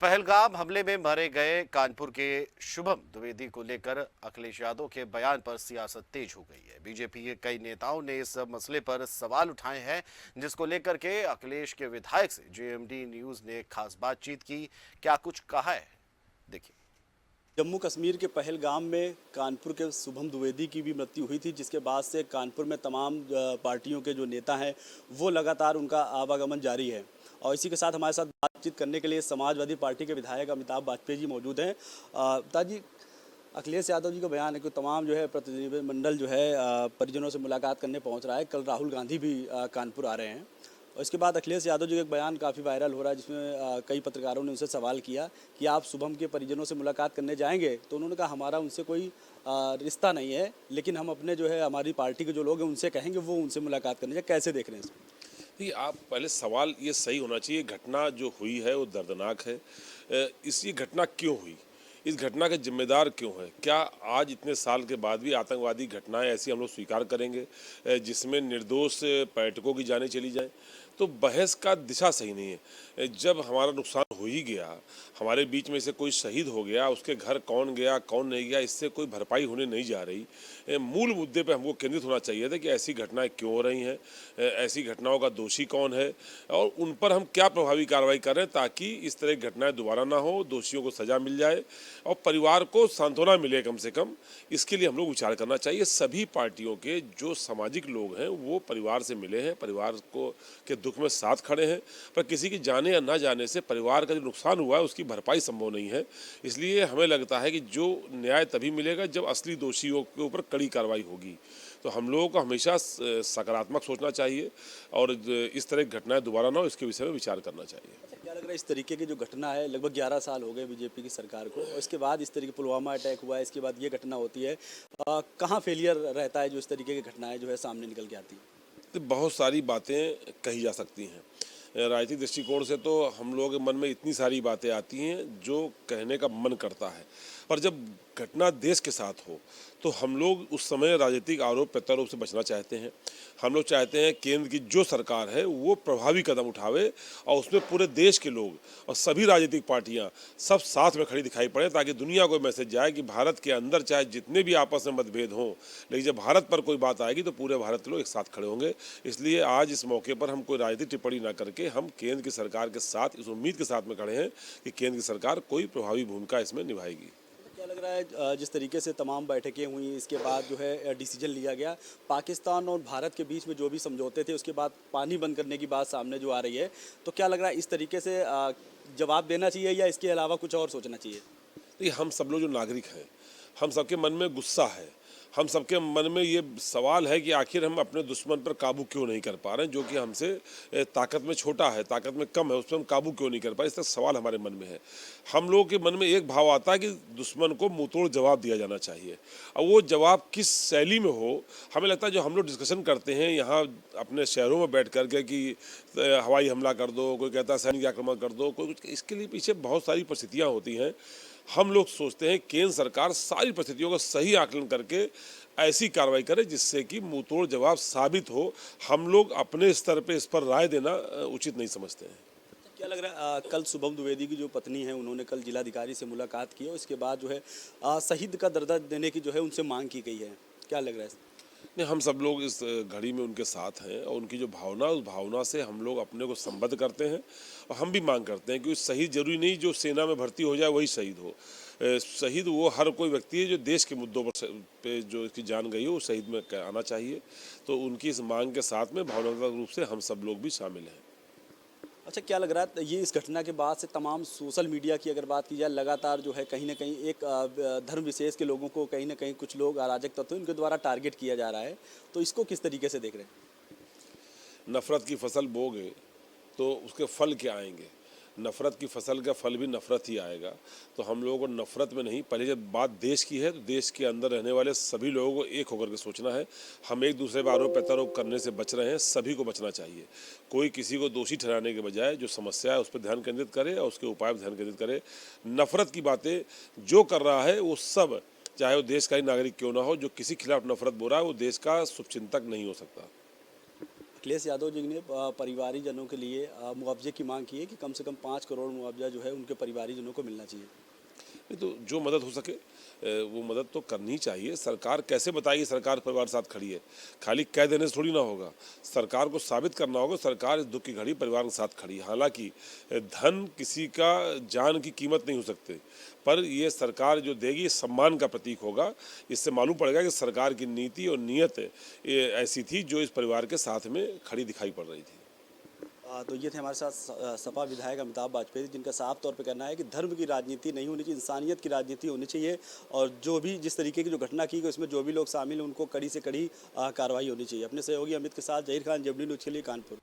पहलगाम हमले में मारे गए कानपुर के शुभम द्विवेदी को लेकर अखिलेश यादव के बयान पर सियासत तेज हो गई है। बीजेपी के कई नेताओं ने इस मसले पर सवाल उठाए हैं, जिसको लेकर के अखिलेश के विधायक से जेएमडी न्यूज ने खास बातचीत की। क्या कुछ कहा है, देखिए। जम्मू कश्मीर के पहलगाम में कानपुर के शुभम द्विवेदी की भी मृत्यु हुई थी, जिसके बाद से कानपुर में तमाम पार्टियों के जो नेता हैं वो लगातार उनका आवागमन जारी है। और इसी के साथ हमारे साथ बातचीत करने के लिए समाजवादी पार्टी के विधायक अमिताभ वाजपेयी जी मौजूद हैं। पिताजी, अखिलेश यादव जी का बयान है कि तमाम जो है प्रतिनिधिमंडल जो है परिजनों से मुलाकात करने पहुंच रहा है। कल राहुल गांधी भी कानपुर आ रहे हैं। और इसके बाद अखिलेश यादव जी का एक बयान काफ़ी वायरल हो रहा है, जिसमें कई पत्रकारों ने उनसे सवाल किया कि आप शुभम के परिजनों से मुलाकात करने जाएंगे। तो उन्होंने कहा हमारा उनसे कोई रिश्ता नहीं है, लेकिन हम अपने जो है हमारी पार्टी के जो लोग हैं उनसे कहेंगे वो उनसे मुलाकात करने जाए। कैसे देख रहे हैं इसको? देखिए, आप पहले सवाल ये सही होना चाहिए। घटना जो हुई है वो दर्दनाक है। इस ये घटना क्यों हुई, इस घटना के जिम्मेदार क्यों है? क्या आज इतने साल के बाद भी आतंकवादी घटनाएं ऐसी हम लोग स्वीकार करेंगे जिसमें निर्दोष पर्यटकों की जानें चली जाएं? तो बहस का दिशा सही नहीं है। जब हमारा नुकसान हो ही गया, हमारे बीच में से कोई शहीद हो गया, उसके घर कौन गया कौन नहीं गया, इससे कोई भरपाई होने नहीं जा रही। मूल मुद्दे पे हमको केंद्रित होना चाहिए था कि ऐसी घटनाएं क्यों हो रही हैं, ऐसी घटनाओं का दोषी कौन है और उन पर हम क्या प्रभावी कार्रवाई कर रहे हैं ताकि इस तरह की घटनाएं दोबारा ना हो, दोषियों को सजा मिल जाए और परिवार को सांत्वना मिले कम से कम। इसके लिए हम लोग विचार करना चाहिए। सभी पार्टियों के जो सामाजिक लोग हैं वो परिवार से मिले हैं, परिवार को के दुख में साथ खड़े हैं, पर किसी की जाने या ना जाने से परिवार का जो नुकसान हुआ है उसकी भरपाई संभव नहीं है। इसलिए हमें लगता है कि जो न्याय तभी मिलेगा जब असली दोषियों के ऊपर कड़ी कार्रवाई होगी। तो हम लोगों को हमेशा सकारात्मक सोचना चाहिए और इस तरह की घटनाएं दोबारा ना हो, इसके विषय में विचार करना चाहिए। अच्छा, क्या लग रहा है इस तरीके की जो घटना है, लगभग 11 साल हो गए बीजेपी की सरकार को, और इसके बाद इस तरीके पुलवामा अटैक हुआ है, इसके बाद ये घटना होती है, कहाँ फेलियर रहता है जो इस तरीके की घटनाएं जो है सामने निकल के आती है? तो बहुत सारी बातें कही जा सकती हैं। राजनीतिक दृष्टिकोण से तो हम लोगों के मन में इतनी सारी बातें आती हैं जो कहने का मन करता है, पर जब घटना देश के साथ हो तो हम लोग उस समय राजनीतिक आरोप प्रत्यारोप से बचना चाहते हैं। हम लोग चाहते हैं केंद्र की जो सरकार है वो प्रभावी कदम उठावे और उसमें पूरे देश के लोग और सभी राजनीतिक पार्टियां सब साथ में खड़ी दिखाई पड़े, ताकि दुनिया को मैसेज जाए कि भारत के अंदर चाहे जितने भी आपस में मतभेद हों, लेकिन जब भारत पर कोई बात आएगी तो पूरे भारत के लोग एक साथ खड़े होंगे। इसलिए आज इस मौके पर हम कोई राजनीतिक टिप्पणी न करके हम केंद्र की सरकार के साथ इस उम्मीद के साथ में खड़े हैं कि केंद्र की सरकार कोई प्रभावी भूमिका इसमें निभाएगी। क्या लग रहा है जिस तरीके से तमाम बैठकें हुई, इसके बाद जो है डिसीजन लिया गया, पाकिस्तान और भारत के बीच में जो भी समझौते थे उसके बाद पानी बंद करने की बात सामने जो आ रही है, तो क्या लग रहा है इस तरीके से जवाब देना चाहिए या इसके अलावा कुछ और सोचना चाहिए? देखिए, हम सब लोग जो नागरिक हैं, हम सबके मन में गुस्सा है, हम सबके मन में ये सवाल है कि आखिर हम अपने दुश्मन पर काबू क्यों नहीं कर पा रहे हैं, जो कि हमसे ताकत में छोटा है, ताकत में कम है, उस पर हम काबू क्यों नहीं कर पा रहे। इसका सवाल हमारे मन में है। हम लोगों के मन में एक भाव आता है कि दुश्मन को मुंहतोड़ जवाब दिया जाना चाहिए। अब वो जवाब किस शैली में हो, हमें लगता है जो हम लोग डिस्कशन करते हैं यहाँ अपने शहरों में बैठ कर के कि हवाई हमला कर दो, कोई कहता है सैनिक आक्रमण कर दो, कोई कुछ, इसके लिए पीछे बहुत सारी परिस्थितियाँ होती हैं। हम लोग सोचते हैं केंद्र सरकार सारी परिस्थितियों का सही आकलन करके ऐसी कार्रवाई करे जिससे कि मुंहतोड़ जवाब साबित हो। हम लोग अपने स्तर पे इस पर राय देना उचित नहीं समझते हैं। क्या लग रहा है कल शुभम द्विवेदी की जो पत्नी है उन्होंने कल जिलाधिकारी से मुलाकात की और इसके बाद जो है शहीद का दर्जा देने की जो है उनसे मांग की गई है, क्या लग रहा है? नहीं, हम सब लोग इस घड़ी में उनके साथ हैं और उनकी जो भावना, उस भावना से हम लोग अपने को संबद्ध करते हैं और हम भी मांग करते हैं कि शहीद जरूरी नहीं जो सेना में भर्ती हो जाए वही शहीद हो। शहीद वो हर कोई व्यक्ति है जो देश के मुद्दों पर पे जो इसकी जान गई हो वो शहीद में आना चाहिए। तो उनकी इस मांग के साथ में भावनात्मक रूप से हम सब लोग भी शामिल हैं। अच्छा, क्या लग रहा है ये इस घटना के बाद से तमाम सोशल मीडिया की अगर बात की जाए, लगातार जो है कहीं ना कहीं एक धर्म विशेष के लोगों को कहीं ना कहीं कुछ लोग अराजक तत्व इनके द्वारा टारगेट किया जा रहा है, तो इसको किस तरीके से देख रहे हैं? नफ़रत की फसल बोगे तो उसके फल क्या आएंगे? नफ़रत की फसल का फल भी नफ़रत ही आएगा। तो हम लोगों को नफ़रत में नहीं, पहले जब बात देश की है तो देश के अंदर रहने वाले सभी लोगों को एक होकर के सोचना है। हम एक दूसरे पर आरोप प्रत्यारोप करने से बच रहे हैं, सभी को बचना चाहिए। कोई किसी को दोषी ठहराने के बजाय जो समस्या है उस पर ध्यान केंद्रित करे और उसके उपाय पर ध्यान केंद्रित करे। नफ़रत की बातें जो कर रहा है वो सब, चाहे वो देश का ही नागरिक क्यों ना हो, जो किसी खिलाफ नफ़रत बोल रहा है वो देश का शुभचिंतक नहीं हो सकता। अखिलेश यादव जी ने परिवारीजनों के लिए मुआवजे की मांग की है कि कम से कम 5 करोड़ मुआवजा जो है उनके परिवारीजनों को मिलना चाहिए। नहीं तो जो मदद हो सके वो मदद तो करनी चाहिए। सरकार कैसे बताएगी सरकार परिवार के साथ खड़ी है? खाली कह देने से थोड़ी ना होगा। सरकार को साबित करना होगा सरकार इस दुख की घड़ी परिवार के साथ खड़ी है। हालांकि धन किसी का जान की कीमत नहीं हो सकते, पर ये सरकार जो देगी ये सम्मान का प्रतीक होगा। इससे मालूम पड़ेगा कि सरकार की नीति और नीयत ऐसी थी जो इस परिवार के साथ में खड़ी दिखाई पड़ रही थी। तो ये थे हमारे साथ सपा विधायक अमिताभ बाजपेयी, जिनका साफ तौर पे कहना है कि धर्म की राजनीति नहीं होनी चाहिए, इंसानियत की राजनीति होनी चाहिए और जो भी जिस तरीके की जो घटना की गई उसमें जो भी लोग शामिल हैं उनको कड़ी से कड़ी कार्रवाई होनी चाहिए। अपने सहयोगी अमित के साथ जहीर खान, जेबडी न्यूज़ के लिए कानपुर।